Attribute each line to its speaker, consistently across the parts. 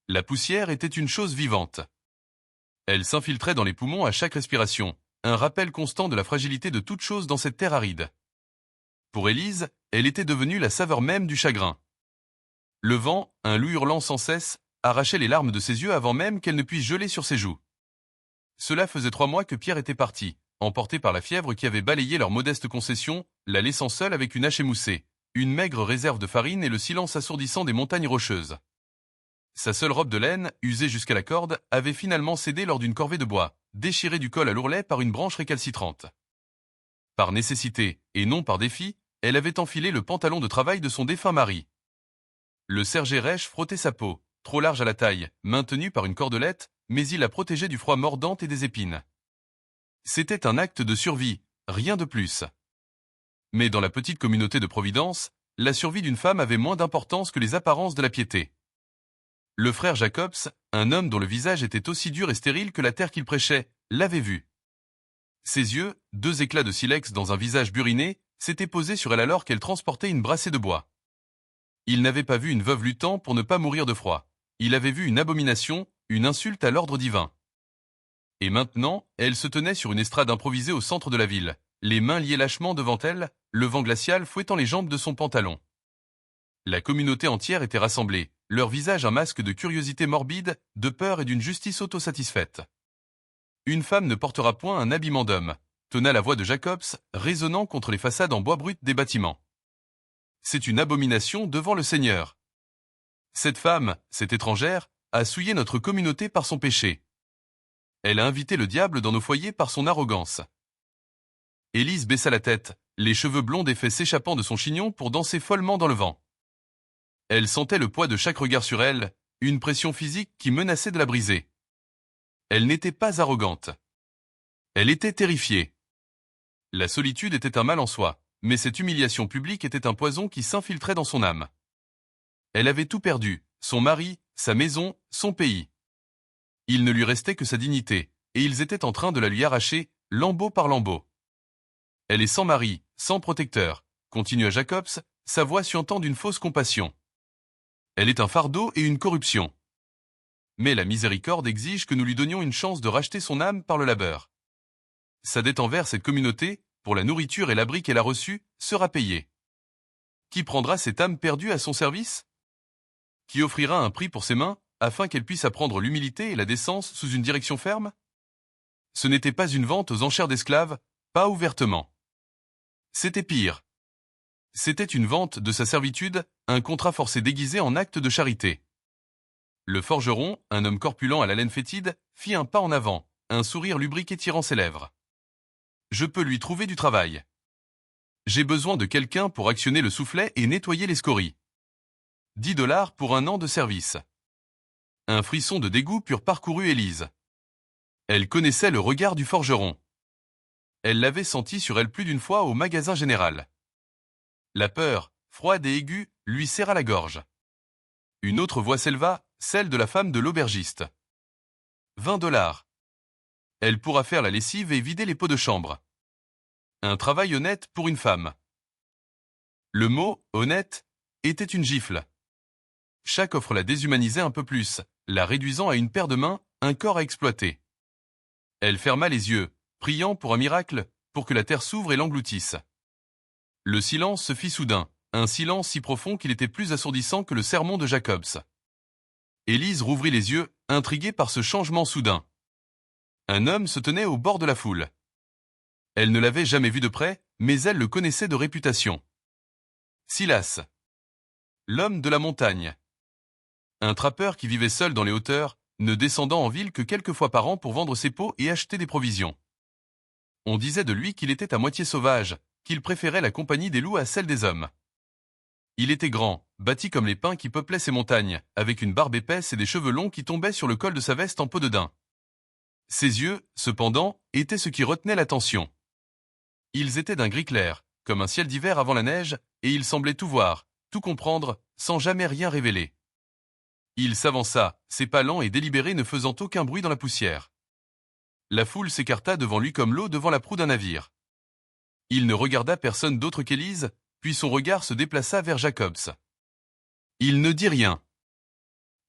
Speaker 1: La poussière était une chose vivante. Elle s'infiltrait dans les poumons à chaque respiration, un rappel constant de la fragilité de toute chose dans cette terre aride. Pour Élise, elle était devenue la saveur même du chagrin. Le vent, un loup hurlant sans cesse, arrachait les larmes de ses yeux avant même qu'elle ne puisse geler sur ses joues. Cela faisait 3 mois que Pierre était parti, emporté par la fièvre qui avait balayé leur modeste concession, la laissant seule avec une hache émoussée, une maigre réserve de farine et le silence assourdissant des montagnes rocheuses. Sa seule robe de laine, usée jusqu'à la corde, avait finalement cédé lors d'une corvée de bois, déchirée du col à l'ourlet par une branche récalcitrante. Par nécessité, et non par défi, elle avait enfilé le pantalon de travail de son défunt mari. Le serge rêche frottait sa peau, trop large à la taille, maintenue par une cordelette, mais il la protégeait du froid mordant et des épines. C'était un acte de survie, rien de plus. Mais dans la petite communauté de Providence, la survie d'une femme avait moins d'importance que les apparences de la piété. Le frère Jacobs, un homme dont le visage était aussi dur et stérile que la terre qu'il prêchait, l'avait vu. Ses yeux, 2 éclats de silex dans un visage buriné, s'étaient posés sur elle alors qu'elle transportait une brassée de bois. Il n'avait pas vu une veuve luttant pour ne pas mourir de froid. Il avait vu une abomination, une insulte à l'ordre divin. Et maintenant, elle se tenait sur une estrade improvisée au centre de la ville, les mains liées lâchement devant elle, le vent glacial fouettant les jambes de son pantalon. La communauté entière était rassemblée, leur visage un masque de curiosité morbide, de peur et d'une justice autosatisfaite. Une femme ne portera point un habillement d'homme, tonna la voix de Jacobs, résonnant contre les façades en bois brut des bâtiments. C'est une abomination devant le Seigneur. Cette femme, cette étrangère, a souillé notre communauté par son péché. Elle a invité le diable dans nos foyers par son arrogance. Élise baissa la tête, les cheveux blonds des fesses s'échappant de son chignon pour danser follement dans le vent. Elle sentait le poids de chaque regard sur elle, une pression physique qui menaçait de la briser. Elle n'était pas arrogante. Elle était terrifiée. La solitude était un mal en soi, mais cette humiliation publique était un poison qui s'infiltrait dans son âme. Elle avait tout perdu, son mari, sa maison, son pays. Il ne lui restait que sa dignité, et ils étaient en train de la lui arracher, lambeau par lambeau. Elle est sans mari, sans protecteur, continua Jacobs, sa voix suintant d'une fausse compassion. Elle est un fardeau et une corruption. Mais la miséricorde exige que nous lui donnions une chance de racheter son âme par le labeur. Sa dette envers cette communauté, pour la nourriture et l'abri qu'elle a reçu, sera payée. Qui prendra cette âme perdue à son service? Qui offrira un prix pour ses mains, afin qu'elle puisse apprendre l'humilité et la décence sous une direction ferme? Ce n'était pas une vente aux enchères d'esclaves, pas ouvertement. C'était pire. C'était une vente de sa servitude, un contrat forcé déguisé en acte de charité. Le forgeron, un homme corpulent à la laine fétide, fit un pas en avant, un sourire lubrique étirant ses lèvres. Je peux lui trouver du travail. J'ai besoin de quelqu'un pour actionner le soufflet et nettoyer les scories. 10 $ pour 1 an de service. Un frisson de dégoût pur parcourut Élise. Elle connaissait le regard du forgeron. Elle l'avait senti sur elle plus d'une fois au magasin général. La peur, froide et aiguë, lui serra la gorge. Une autre voix s'éleva, celle de la femme de l'aubergiste. 20 $. Elle pourra faire la lessive et vider les pots de chambre. Un travail honnête pour une femme. Le mot « honnête » était une gifle. Chaque offre la déshumanisait un peu plus, la réduisant à une paire de mains, un corps à exploiter. Elle ferma les yeux, priant pour un miracle, pour que la terre s'ouvre et l'engloutisse. Le silence se fit soudain, un silence si profond qu'il était plus assourdissant que le sermon de Jacobs. Élise rouvrit les yeux, intriguée par ce changement soudain. Un homme se tenait au bord de la foule. Elle ne l'avait jamais vu de près, mais elle le connaissait de réputation. Silas. L'homme de la montagne. Un trappeur qui vivait seul dans les hauteurs, ne descendant en ville que quelques fois par an pour vendre ses pots et acheter des provisions. On disait de lui qu'il était à moitié sauvage, qu'il préférait la compagnie des loups à celle des hommes. Il était grand, bâti comme les pins qui peuplaient ces montagnes, avec une barbe épaisse et des cheveux longs qui tombaient sur le col de sa veste en peau de daim. Ses yeux, cependant, étaient ce qui retenait l'attention. Ils étaient d'un gris clair, comme un ciel d'hiver avant la neige, et il semblait tout voir, tout comprendre, sans jamais rien révéler. Il s'avança, ses pas lents et délibérés ne faisant aucun bruit dans la poussière. La foule s'écarta devant lui comme l'eau devant la proue d'un navire. Il ne regarda personne d'autre qu'Élise, puis son regard se déplaça vers Jacobs. Il ne dit rien.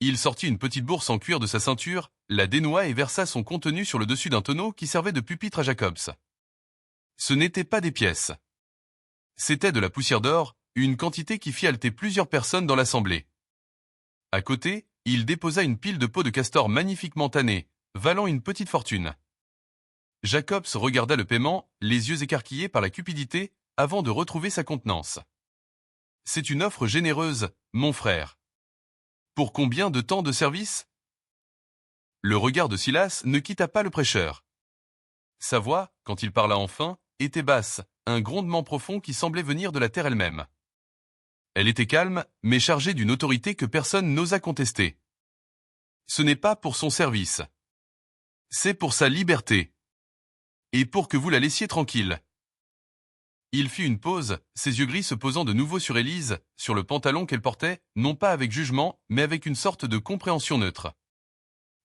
Speaker 1: Il sortit une petite bourse en cuir de sa ceinture, la dénoua et versa son contenu sur le dessus d'un tonneau qui servait de pupitre à Jacobs. Ce n'étaient pas des pièces. C'était de la poussière d'or, une quantité qui fit halter plusieurs personnes dans l'assemblée. À côté, il déposa une pile de peaux de castor magnifiquement tannées, valant une petite fortune. Jacobs regarda le paiement, les yeux écarquillés par la cupidité, avant de retrouver sa contenance. C'est une offre généreuse, mon frère. Pour combien de temps de service? Le regard de Silas ne quitta pas le prêcheur. Sa voix, quand il parla enfin, était basse, un grondement profond qui semblait venir de la terre elle-même. Elle était calme, mais chargée d'une autorité que personne n'osa contester. Ce n'est pas pour son service. C'est pour sa liberté. Et pour que vous la laissiez tranquille. Il fit une pause, ses yeux gris se posant de nouveau sur Élise, sur le pantalon qu'elle portait, non pas avec jugement, mais avec une sorte de compréhension neutre.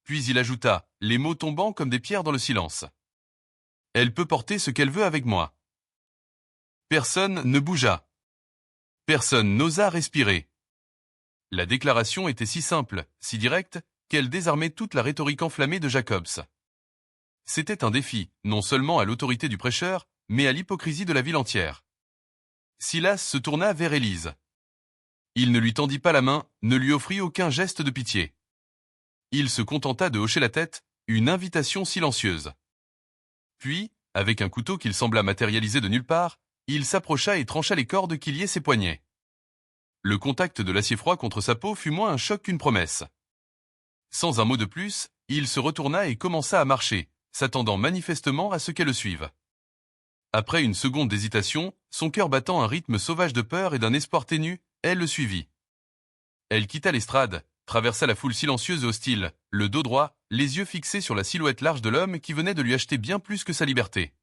Speaker 1: Puis il ajouta, les mots tombant comme des pierres dans le silence. Elle peut porter ce qu'elle veut avec moi. Personne ne bougea. Personne n'osa respirer. La déclaration était si simple, si directe, qu'elle désarmait toute la rhétorique enflammée de Jacobs. C'était un défi, non seulement à l'autorité du prêcheur, mais à l'hypocrisie de la ville entière. Silas se tourna vers Élise. Il ne lui tendit pas la main, ne lui offrit aucun geste de pitié. Il se contenta de hocher la tête, une invitation silencieuse. Puis, avec un couteau qu'il sembla matérialiser de nulle part, il s'approcha et trancha les cordes qui liaient ses poignets. Le contact de l'acier froid contre sa peau fut moins un choc qu'une promesse. Sans un mot de plus, il se retourna et commença à marcher, s'attendant manifestement à ce qu'elle le suive. Après une seconde d'hésitation, son cœur battant un rythme sauvage de peur et d'un espoir ténu, elle le suivit. Elle quitta l'estrade, traversa la foule silencieuse et hostile, le dos droit, les yeux fixés sur la silhouette large de l'homme qui venait de lui acheter bien plus que sa liberté.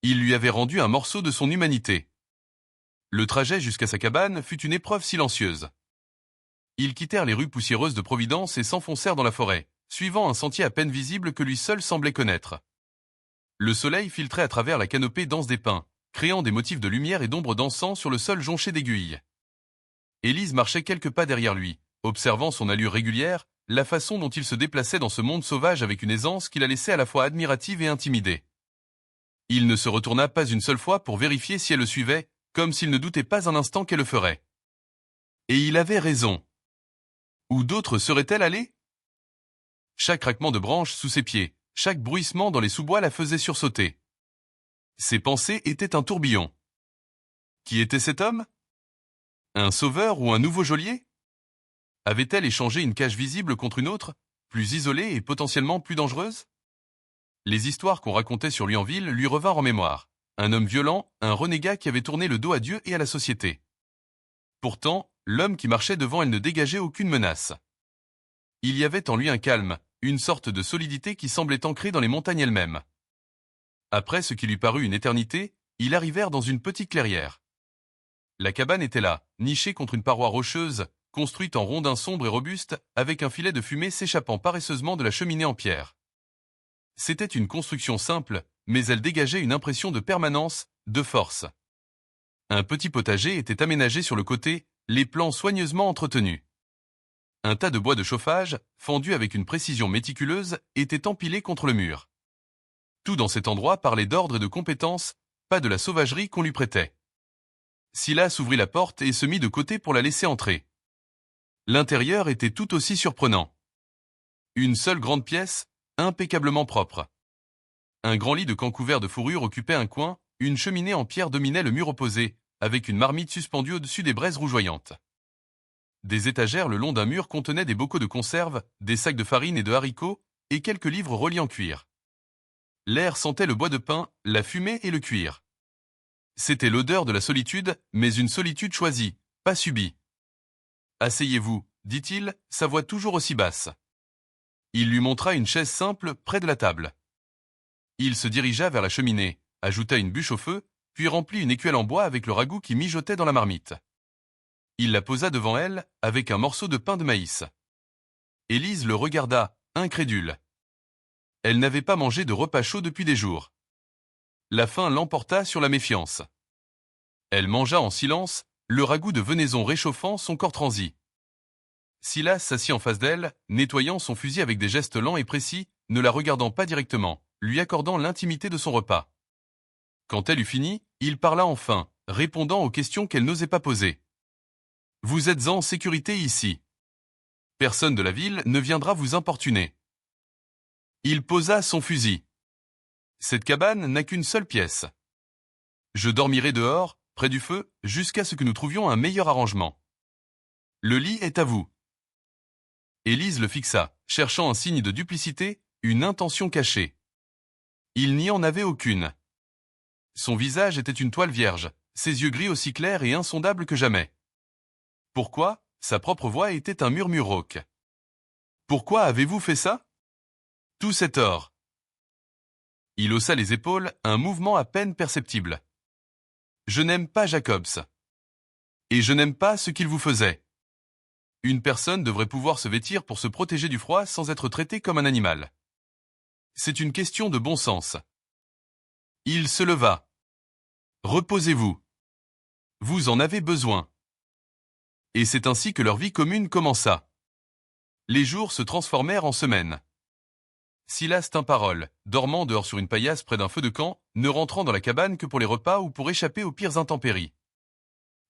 Speaker 1: Il lui avait rendu un morceau de son humanité. Le trajet jusqu'à sa cabane fut une épreuve silencieuse. Ils quittèrent les rues poussiéreuses de Providence et s'enfoncèrent dans la forêt, suivant un sentier à peine visible que lui seul semblait connaître. Le soleil filtrait à travers la canopée dense des pins, créant des motifs de lumière et d'ombre dansant sur le sol jonché d'aiguilles. Élise marchait quelques pas derrière lui, observant son allure régulière, la façon dont il se déplaçait dans ce monde sauvage avec une aisance qui la laissait à la fois admirative et intimidée. Il ne se retourna pas une seule fois pour vérifier si elle le suivait, comme s'il ne doutait pas un instant qu'elle le ferait. Et il avait raison. Où d'autres seraient-elles allées? Chaque craquement de branches sous ses pieds, chaque bruissement dans les sous-bois la faisait sursauter. Ses pensées étaient un tourbillon. Qui était cet homme? Un sauveur ou un nouveau geôlier? Avait-elle échangé une cage visible contre une autre, plus isolée et potentiellement plus dangereuse? Les histoires qu'on racontait sur lui en ville lui revinrent en mémoire. Un homme violent, un renégat qui avait tourné le dos à Dieu et à la société. Pourtant, l'homme qui marchait devant elle ne dégageait aucune menace. Il y avait en lui un calme, une sorte de solidité qui semblait ancrée dans les montagnes elles-mêmes. Après ce qui lui parut une éternité, ils arrivèrent dans une petite clairière. La cabane était là, nichée contre une paroi rocheuse, construite en rondins sombres et robustes, avec un filet de fumée s'échappant paresseusement de la cheminée en pierre. C'était une construction simple, mais elle dégageait une impression de permanence, de force. Un petit potager était aménagé sur le côté, les plans soigneusement entretenus. Un tas de bois de chauffage, fendu avec une précision méticuleuse, était empilé contre le mur. Tout dans cet endroit parlait d'ordre et de compétence, pas de la sauvagerie qu'on lui prêtait. Silas ouvrit la porte et se mit de côté pour la laisser entrer. L'intérieur était tout aussi surprenant. Une seule grande pièce, impeccablement propre. Un grand lit de camp couvert de fourrure occupait un coin, une cheminée en pierre dominait le mur opposé, avec une marmite suspendue au-dessus des braises rougeoyantes. Des étagères le long d'un mur contenaient des bocaux de conserve, des sacs de farine et de haricots, et quelques livres reliés en cuir. L'air sentait le bois de pin, la fumée et le cuir. C'était l'odeur de la solitude, mais une solitude choisie, pas subie. « Asseyez-vous, dit-il, sa voix toujours aussi basse. Il lui montra une chaise simple près de la table. Il se dirigea vers la cheminée, ajouta une bûche au feu, puis remplit une écuelle en bois avec le ragoût qui mijotait dans la marmite. Il la posa devant elle, avec un morceau de pain de maïs. Élise le regarda, incrédule. Elle n'avait pas mangé de repas chaud depuis des jours. La faim l'emporta sur la méfiance. Elle mangea en silence, le ragoût de venaison réchauffant son corps transi. Silas s'assit en face d'elle, nettoyant son fusil avec des gestes lents et précis, ne la regardant pas directement, lui accordant l'intimité de son repas. Quand elle eut fini, il parla enfin, répondant aux questions qu'elle n'osait pas poser. « Vous êtes en sécurité ici. Personne de la ville ne viendra vous importuner. » Il posa son fusil. « Cette cabane n'a qu'une seule pièce. Je dormirai dehors, près du feu, jusqu'à ce que nous trouvions un meilleur arrangement. Le lit est à vous. » Élise le fixa, cherchant un signe de duplicité, une intention cachée. Il n'y en avait aucune. Son visage était une toile vierge, ses yeux gris aussi clairs et insondables que jamais. Pourquoi? Sa propre voix était un murmure rauque. Pourquoi avez-vous fait ça? Tout cet or. Il haussa les épaules, un mouvement à peine perceptible. Je n'aime pas Jacobs. Et je n'aime pas ce qu'il vous faisait. Une personne devrait pouvoir se vêtir pour se protéger du froid sans être traitée comme un animal. C'est une question de bon sens. Il se leva. Reposez-vous. Vous en avez besoin. Et c'est ainsi que leur vie commune commença. Les jours se transformèrent en semaines. Silas tint parole, dormant dehors sur une paillasse près d'un feu de camp, ne rentrant dans la cabane que pour les repas ou pour échapper aux pires intempéries.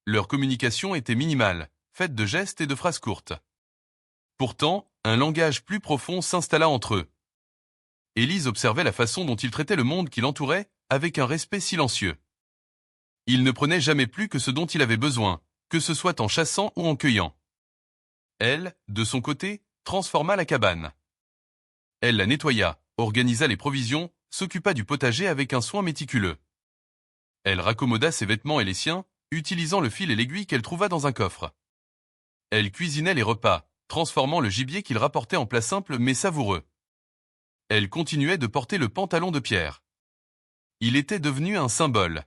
Speaker 1: Leur communication était minimale, faite de gestes et de phrases courtes. Pourtant, un langage plus profond s'installa entre eux. Élise observait la façon dont il traitait le monde qui l'entourait, avec un respect silencieux. Il ne prenait jamais plus que ce dont il avait besoin, que ce soit en chassant ou en cueillant. Elle, de son côté, transforma la cabane. Elle la nettoya, organisa les provisions, s'occupa du potager avec un soin méticuleux. Elle raccommoda ses vêtements et les siens, utilisant le fil et l'aiguille qu'elle trouva dans un coffre. Elle cuisinait les repas, transformant le gibier qu'il rapportait en plats simples mais savoureux. Elle continuait de porter le pantalon de pierre. Il était devenu un symbole.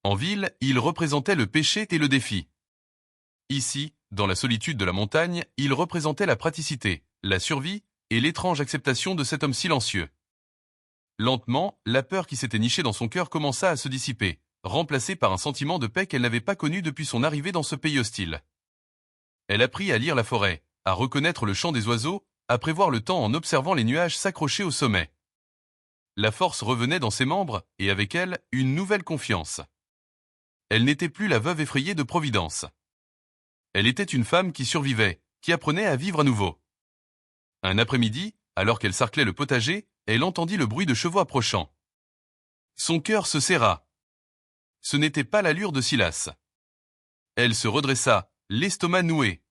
Speaker 1: En ville, il représentait le péché et le défi. Ici, dans la solitude de la montagne, il représentait la praticité, la survie et l'étrange acceptation de cet homme silencieux. Lentement, la peur qui s'était nichée dans son cœur commença à se dissiper, remplacée par un sentiment de paix qu'elle n'avait pas connu depuis son arrivée dans ce pays hostile. Elle apprit à lire la forêt, à reconnaître le chant des oiseaux, à prévoir le temps en observant les nuages s'accrocher au sommet. La force revenait dans ses membres, et avec elle, une nouvelle confiance. Elle n'était plus la veuve effrayée de Providence. Elle était une femme qui survivait, qui apprenait à vivre à nouveau. Un après-midi, alors qu'elle sarclait le potager, elle entendit le bruit de chevaux approchant. Son cœur se serra. Ce n'était pas l'allure de Silas. Elle se redressa, l'estomac noué.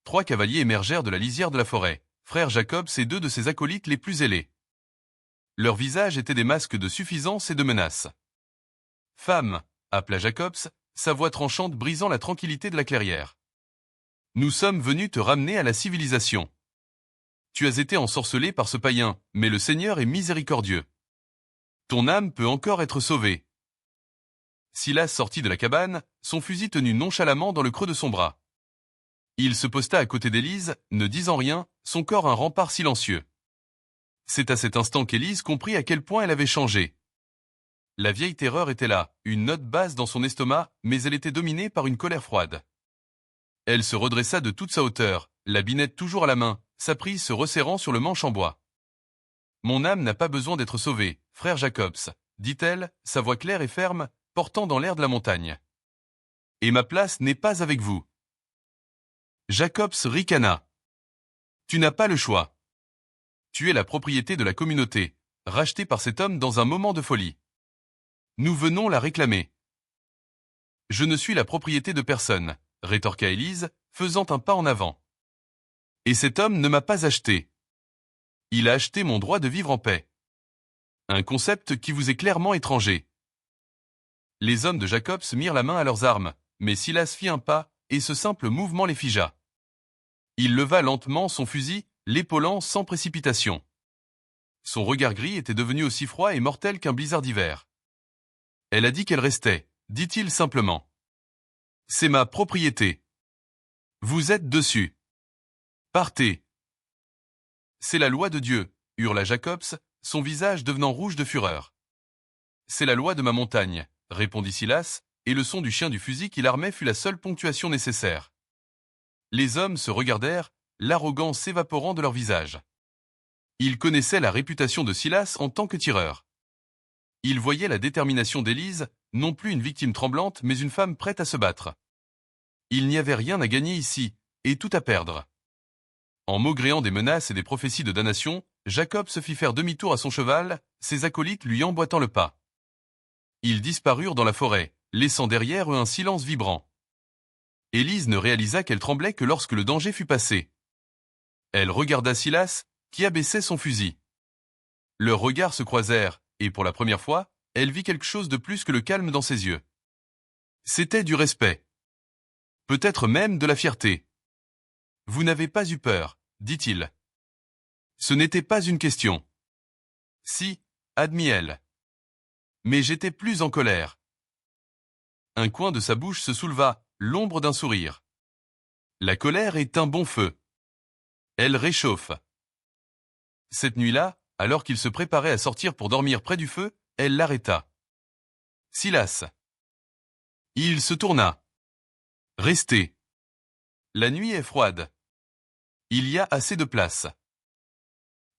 Speaker 1: 3 cavaliers émergèrent de la lisière de la forêt, frère Jacobs et 2 de ses acolytes les plus ailés. Leurs visages étaient des masques de suffisance et de menace. « Femme !» appela Jacobs, sa voix tranchante brisant la tranquillité de la clairière. « Nous sommes venus te ramener à la civilisation. Tu as été ensorcelé par ce païen, mais le Seigneur est miséricordieux. Ton âme peut encore être sauvée. » Silas sortit de la cabane, son fusil tenu nonchalamment dans le creux de son bras. Il se posta à côté d'Élise, ne disant rien, son corps un rempart silencieux. C'est à cet instant qu'Élise comprit à quel point elle avait changé. La vieille terreur était là, une note basse dans son estomac, mais elle était dominée par une colère froide. Elle se redressa de toute sa hauteur, la binette toujours à la main, sa prise se resserrant sur le manche en bois. « Mon âme n'a pas besoin d'être sauvée, frère Jacobs, » dit-elle, sa voix claire et ferme, portant dans l'air de la montagne. « Et ma place n'est pas avec vous. » Jacobs ricana. « Tu n'as pas le choix. Tu es la propriété de la communauté, rachetée par cet homme dans un moment de folie. Nous venons la réclamer. »« Je ne suis la propriété de personne, » rétorqua Élise, faisant un pas en avant. « Et cet homme ne m'a pas acheté. Il a acheté mon droit de vivre en paix. Un concept qui vous est clairement étranger. » Les hommes de Jacobs mirent la main à leurs armes, mais Silas fit un pas, et ce simple mouvement les figea. Il leva lentement son fusil, l'épaulant sans précipitation. Son regard gris était devenu aussi froid et mortel qu'un blizzard d'hiver. « Elle a dit qu'elle restait, » dit-il simplement. « C'est ma propriété. Vous êtes dessus. Partez. »« C'est la loi de Dieu, » hurla Jacobs, son visage devenant rouge de fureur. « C'est la loi de ma montagne, » répondit Silas, et le son du chien du fusil qu'il armait fut la seule ponctuation nécessaire. Les hommes se regardèrent, l'arrogance s'évaporant de leur visage. Ils connaissaient la réputation de Silas en tant que tireur. Ils voyaient la détermination d'Élise, non plus une victime tremblante, mais une femme prête à se battre. Il n'y avait rien à gagner ici, et tout à perdre. En maugréant des menaces et des prophéties de damnation, Jacob se fit faire demi-tour à son cheval, ses acolytes lui emboîtant le pas. Ils disparurent dans la forêt, laissant derrière eux un silence vibrant. Élise ne réalisa qu'elle tremblait que lorsque le danger fut passé. Elle regarda Silas, qui abaissait son fusil. Leurs regards se croisèrent, et pour la première fois, elle vit quelque chose de plus que le calme dans ses yeux. C'était du respect. Peut-être même de la fierté. « Vous n'avez pas eu peur », dit-il. Ce n'était pas une question. Si, admit-elle. Mais j'étais plus en colère. Un coin de sa bouche se souleva, l'ombre d'un sourire. La colère est un bon feu. Elle réchauffe. Cette nuit-là, alors qu'il se préparait à sortir pour dormir près du feu, elle l'arrêta. Silas. Il se tourna. Restez. La nuit est froide. Il y a assez de place.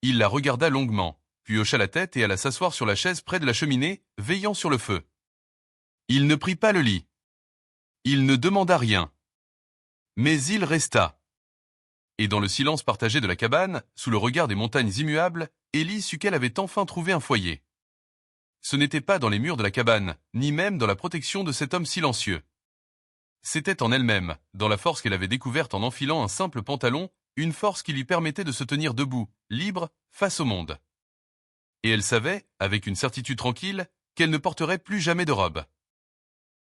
Speaker 1: Il la regarda longuement, puis hocha la tête et alla s'asseoir sur la chaise près de la cheminée, veillant sur le feu. Il ne prit pas le lit. Il ne demanda rien. Mais il resta. Et dans le silence partagé de la cabane, sous le regard des montagnes immuables, Élise sut qu'elle avait enfin trouvé un foyer. Ce n'était pas dans les murs de la cabane, ni même dans la protection de cet homme silencieux. C'était en elle-même, dans la force qu'elle avait découverte en enfilant un simple pantalon, une force qui lui permettait de se tenir debout, libre, face au monde. Et elle savait, avec une certitude tranquille, qu'elle ne porterait plus jamais de robe.